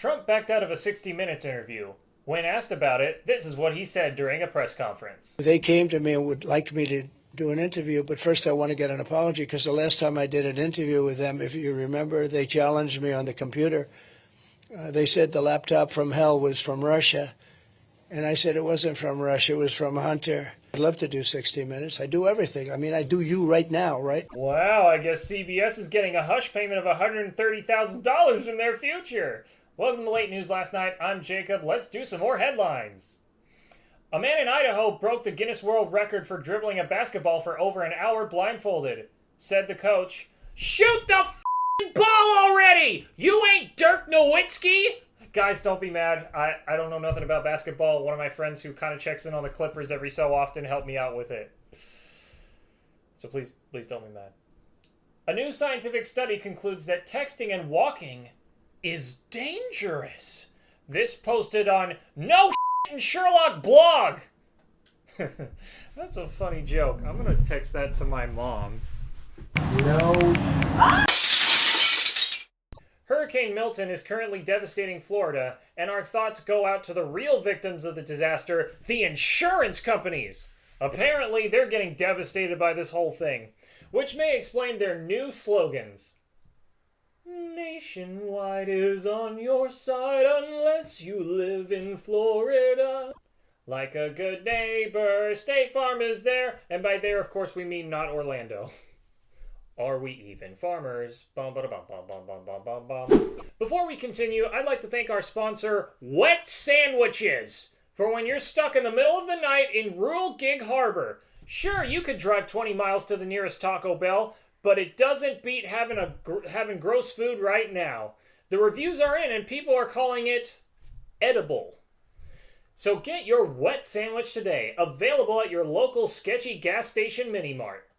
Trump backed out of a 60 Minutes interview. When asked about it, this is what he said during a press conference. They came to me and would like me to do an interview, but first I want to get an apology because the last time I did an interview with them, if you remember, they challenged me on the computer. They said the laptop from hell was from Russia, and I said it wasn't from Russia, it was from Hunter. I'd love to do 60 Minutes. I do everything. I mean, I do you right now, right? Wow, I guess CBS is getting a hush payment of $130,000 in their future. Welcome to Late News Last Night. I'm Jacob. Let's do some more headlines. A man in Idaho broke the Guinness World Record for dribbling a basketball for over an hour blindfolded. Said the coach, "Shoot the f***ing ball already! You ain't Dirk Nowitzki!" Guys, don't be mad. I don't know nothing about basketball. One of my friends who kind of checks in on the Clippers every so often helped me out with it. So please don't be mad. A new scientific study concludes that texting and walking is dangerous. This posted on No Shit in Sherlock blog. That's a funny joke. I'm going to text that to my mom. No. Hurricane Milton is currently devastating Florida, and our thoughts go out to the real victims of the disaster, the insurance companies. Apparently, they're getting devastated by this whole thing, which may explain their new slogans. Nationwide is on your side unless you live in Florida. Like a good neighbor, State Farm is there. And by there, of course, we mean not Orlando. Are we even farmers? Bum, ba, bum, bum, bum, bum, bum, bum, bum. Before we continue, I'd like to thank our sponsor, Wet Sandwiches, for when you're stuck in the middle of the night in rural Gig Harbor. Sure, you could drive 20 miles to the nearest Taco Bell, but it doesn't beat having gross food right now. The reviews are in, and people are calling it edible. So get your wet sandwich today, available at your local sketchy gas station mini-mart.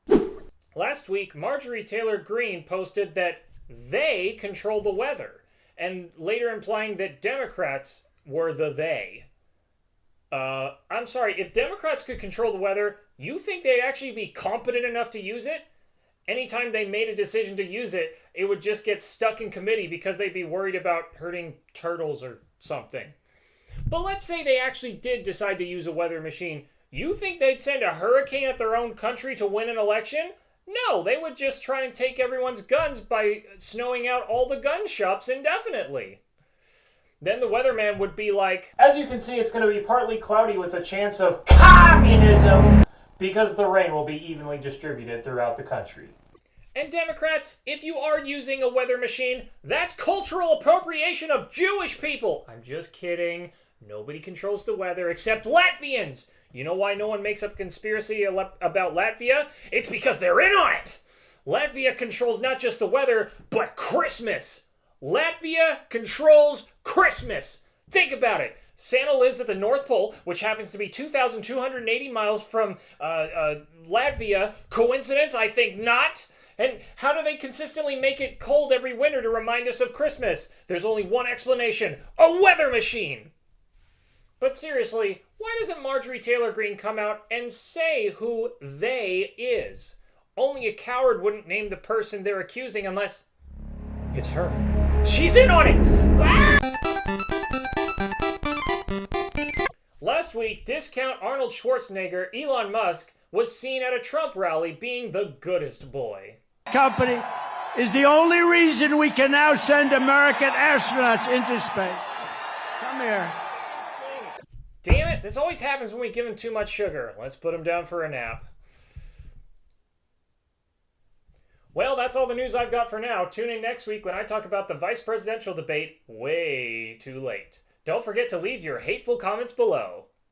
Last week, Marjorie Taylor Greene posted that they control the weather, and later implying that Democrats were the they. I'm sorry, if Democrats could control the weather, you think they'd actually be competent enough to use it? Anytime they made a decision to use it, it would just get stuck in committee because they'd be worried about hurting turtles or something. But let's say they actually did decide to use a weather machine. You think they'd send a hurricane at their own country to win an election? No, they would just try and take everyone's guns by snowing out all the gun shops indefinitely. Then the weatherman would be like, as you can see, it's going to be partly cloudy with a chance of communism because the rain will be evenly distributed throughout the country. And Democrats, if you are using a weather machine, that's cultural appropriation of Jewish people. I'm just kidding. Nobody controls the weather except Latvians. You know why no one makes up a conspiracy about Latvia? It's because they're in on it! Latvia controls not just the weather, but Christmas! Latvia controls Christmas! Think about it! Santa lives at the North Pole, which happens to be 2,280 miles from Latvia. Coincidence? I think not. And how do they consistently make it cold every winter to remind us of Christmas? There's only one explanation. A weather machine! But seriously, why doesn't Marjorie Taylor Greene come out and say who they is? Only a coward wouldn't name the person they're accusing unless it's her. She's in on it! Ah! Last week, discount Arnold Schwarzenegger, Elon Musk, was seen at a Trump rally being the goodest boy. Company is the only reason we can now send American astronauts into space. Come here. Damn it, this always happens when we give him too much sugar. Let's put him down for a nap. Well, that's all the news I've got for now. Tune in next week when I talk about the vice presidential debate way too late. Don't forget to leave your hateful comments below.